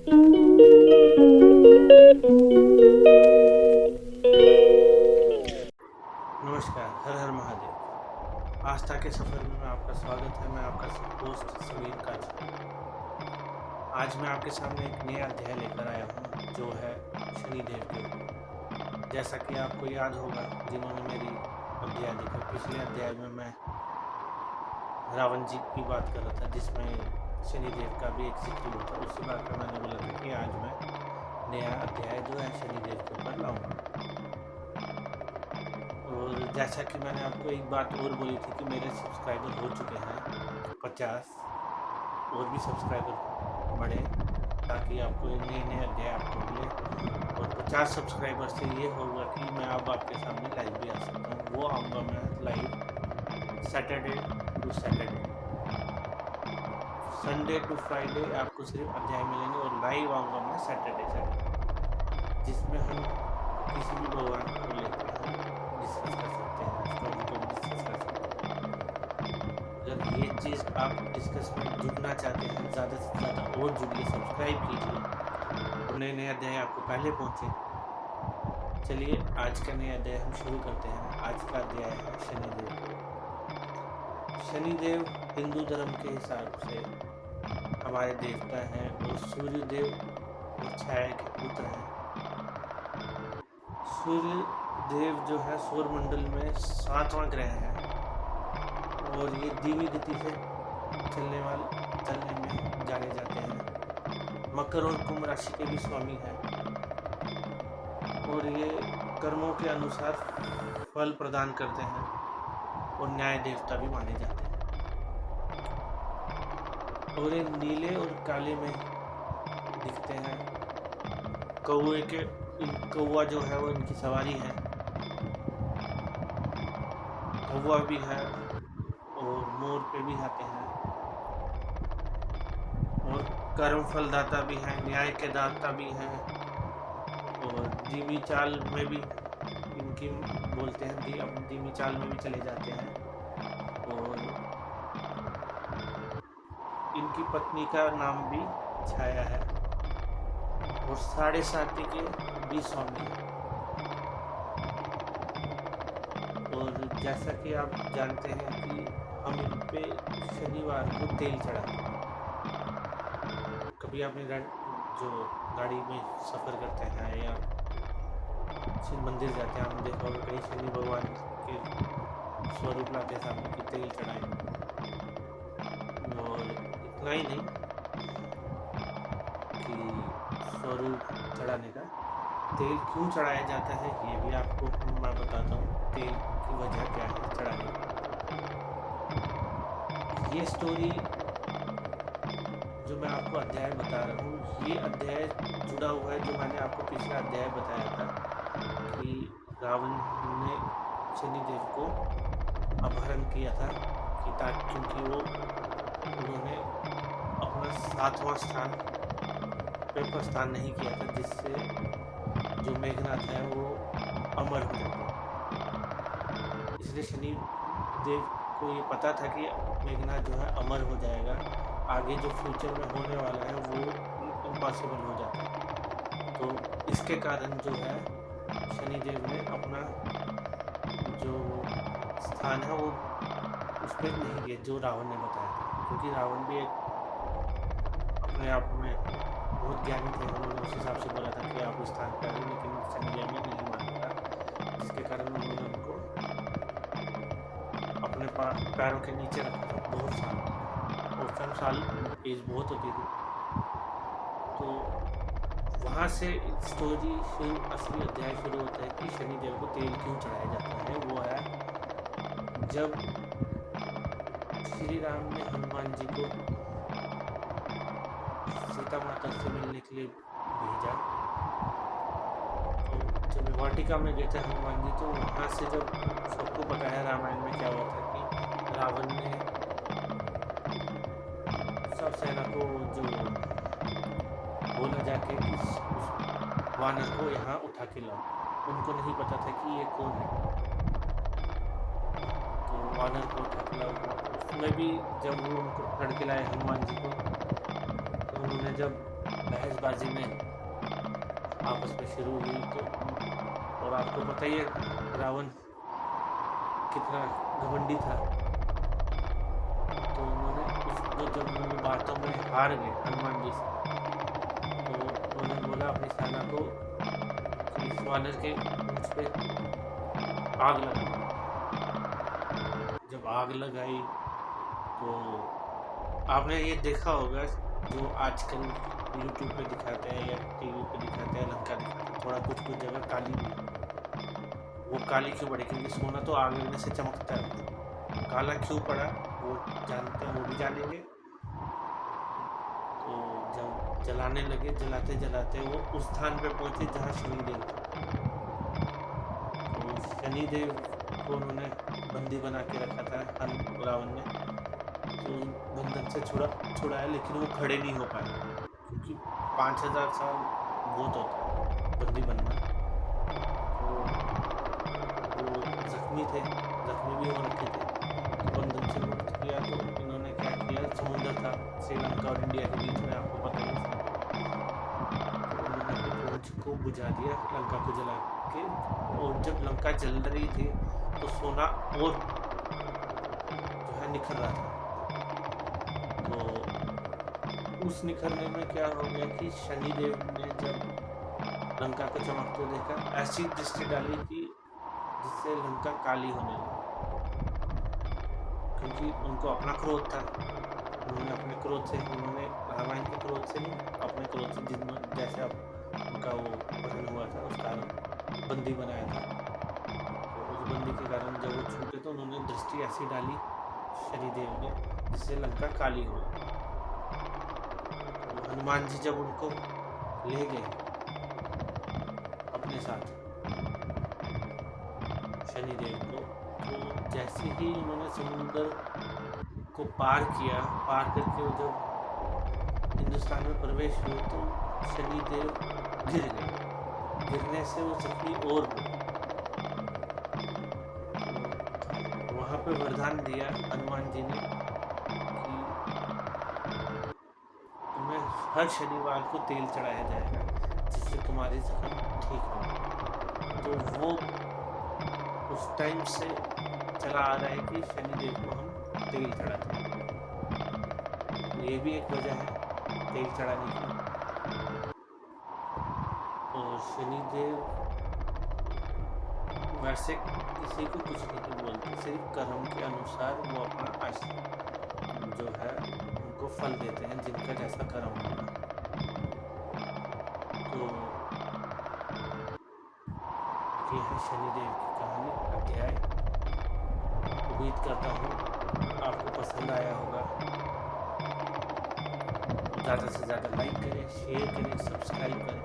नमस्कार, हर हर महादेव। आस्था के सफ़र में आपका स्वागत है। मैं आपका दोस्त समीर काजी। आज मैं आपके सामने एक नया अध्याय लेकर आया हूँ, जो है शनिदेव के ऊपर। जैसा कि आपको याद होगा, जिन्होंने मेरी अध्याय देखा, पिछले अध्याय में मैं रावण जी की बात कर रहा था, जिसमें शनिदेव का भी एक जिक्र हुआ था। उसी बात पर मैंने बोला था कि आज मैं नया अध्याय जो है शनिदेव के ऊपर लाऊंगा। और जैसा कि मैंने आपको एक बात और बोली थी कि मेरे सब्सक्राइबर हो चुके हैं 50, और भी सब्सक्राइबर बढ़े ताकि आपको नए नए अध्याय आपको मिले। और 50 सब्सक्राइबर से ये होगा कि मैं अब आपके सामने लाइव भी आ सकता हूँ। वो आऊँगा मैं live Saturday to Saturday, Sunday to Friday आपको सिर्फ अध्याय मिलेंगे, और लाइव आऊँगा मैं सैटरडे, जिसमें हम किसी भी भगवान को लेकर हम डिस्कस कर सकते हैं, स्टोरी को भी डिस्कस कर सकते हैं। अगर ये चीज़ आप डिस्कस में जुड़ना चाहते हैं, ज़्यादा से ज़्यादा और जुड़िए, सब्सक्राइब कीजिए और नए नए अध्याय आपको पहले पहुँचे। चलिए आज का नया अध्याय हम शुरू करते हैं। आज का अध्याय है शनिदेव के ऊपर। शनिदेव हिंदू धर्म के हिसाब से हमारे देवता हैं, और सूर्य देव और छाया के पुत्र हैं। सूर्य देव जो है सौर मंडल में 7वां ग्रह है, और ये धीमी गति से चलने में जाने जाते हैं। मकर और कुंभ राशि के भी स्वामी हैं, और ये कर्मों के अनुसार फल प्रदान करते हैं, और न्याय देवता भी माने जाते हैं। और ये नीले और काले में दिखते हैं। कौवा जो है वो इनकी सवारी है। कौवा भी है, और मोर पे भी आते हैं, और कर्म फलदाता भी हैं, न्याय के दाता भी हैं, और धीमी चाल में भी इनकी बोलते हैं, धीमी चाल में भी चले जाते हैं। और इनकी पत्नी का नाम भी छाया है, और 7.5 के भी स्वामी है। और जैसा कि आप जानते हैं कि हम इन पे शनिवार को तेल चढ़ाते हैं। कभी आपने जो गाड़ी में सफ़र करते हैं या शिव मंदिर जाते हैं, आपने देखा होगा कहीं शनि भगवान के स्वरूप लाते हैं सामने की तेल चढ़ाए। और इतना ही नहीं कि स्वरूप चढ़ाने का, तेल क्यों चढ़ाया जाता है ये भी आपको मैं बताता हूँ। तेल की वजह क्या है चढ़ाने की। ये स्टोरी जो मैं आपको अध्याय बता रहा हूँ, ये अध्याय जुड़ा हुआ है जो मैंने आपको पिछला अध्याय बताया था कि रावण ने शनिदेव को अपहरण किया था, कि ताकि क्योंकि उन्होंने अपना 7वां स्थान पे प्रस्थान नहीं किया था, जिससे जो मेघनाथ है वो अमर हो जाता। इसलिए शनिदेव को ये पता था कि मेघनाथ जो है अमर हो जाएगा, आगे जो फ्यूचर में होने वाला है वो इम्पॉसिबल हो जाता है। तो इसके कारण जो है शनिदेव ने अपना जो स्थान है वो उस पर नहीं दिया जो रावण ने बताया था, क्योंकि रावण भी एक अपने आप में बहुत ज्ञानी थे। उन्होंने उस हिसाब से बोला था कि आप इस स्थान पर आए, लेकिन शनिदेव ने नहीं माना था, जिसके कारण उन्होंने उनको अपने पैरों के नीचे रखा था बहुत साल, और कम साल एज बहुत होती थी। तो वहाँ से स्टोरी शुरू, असली अध्याय शुरू होता है कि शनिदेव को तेल क्यों चढ़ाया जाता है। वो है जब श्री राम ने हनुमान जी को सीता माता से मिलने के लिए भेजा, तो जब वाटिका में गए थे हनुमान जी, तो वहाँ से जब सबको बताया रामायण में क्या हुआ था कि रावण ने सब सेना को जो बोला जाके उस वानर को यहाँ उठा के लाओ, उनको नहीं पता था कि ये कौन है। तो वानर को उठा के लाओ, उसमें भी जब वो उनको पकड़ के लाए हनुमान जी को, तो उन्होंने जब बहसबाजी में आपस में शुरू हुई। तो और आपको पता ही है रावण कितना घमंडी था। तो उन्होंने उसको जब वो बातों में हार गए हनुमान जी से, तो उन्होंने बोला अपनी सेना को कि इस वानर के मुझ पे आग लगा। जब आग लगाई तो आपने ये देखा होगा जो आजकल यूट्यूब पे दिखाते हैं या टीवी पे दिखाते हैं, लंका दिखाते हैं, थोड़ा कुछ कुछ जगह काली भी। वो काली क्यों पड़ी? क्योंकि सोना तो आग लगने से चमकता है। काला क्यों पड़ा वो जानते हैं, वो भी जानेंगे। तो जब जलाने लगे, जलाते जलाते वो उस स्थान पे पहुंचे जहाँ शनिदेव थे। तो शनिदेव को उन्होंने बंदी बना के रखा था रावण ने। तो बंधन से छुड़ाया, लेकिन वो खड़े नहीं हो पाए, क्योंकि 5000 साल बहुत होता है बंदी बनना। तो वो जख्मी भी हो रखे थे। तो बंधन से मुक्त किया तो इन्होंने क्या किया, समुद्र था श्रीलंका और इंडिया के बीच में, आपको पता ही है। तो उन्होंने अपनी पूंछ को बुझा दिया लंका को जला के। और जब लंका जल रही थी तो सोना और जो है निखर रहा था। तो उस निखरने में क्या हो गया कि शनिदेव ने जब लंका को चमकते देखा, ऐसी दृष्टि डाली कि जिससे लंका काली होने लगी। क्योंकि उनको अपना क्रोध था, उन्होंने अपने क्रोध से, उन्होंने रामायण के क्रोध से नहीं, अपने क्रोध से जिसमें जैसे अब उनका वो पतन हुआ था उस कारण बंदी बनाया था। तो उस बंदी के कारण जब वो छूटे तो उन्होंने दृष्टि ऐसी डाली शनिदेव ने जिससे लंका काली हो। तो हनुमान जी जब उनको ले गए अपने साथ शनिदेव को, तो जैसे ही उन्होंने समुद्र को पार किया, पार करके वो जब हिंदुस्तान में प्रवेश हुए तो शनिदेव गिर गए। गिरने से वो जख्मी और हुए। वहाँ पे वरदान दिया हनुमान जी ने कि तुम्हें हर शनिवार को तेल चढ़ाया जाएगा जिससे तुम्हारी जख्म ठीक हो। तो वो उस टाइम से चला आ रहा है कि शनिदेव को हम तेल चढ़ाते हैं। ये भी एक वजह है तेल चढ़ाने की। और शनिदेव वैसे किसी को कुछ नहीं बोलते, सिर्फ कर्म के अनुसार वो अपना जो है उनको फल देते हैं जिनका जैसा कर्म होगा। तो ये है शनिदेव की कहानी, अध्याय। उम्मीद करता हूँ आपको पसंद आया होगा। ज़्यादा से ज़्यादा लाइक करें, शेयर करें, सब्सक्राइब करें।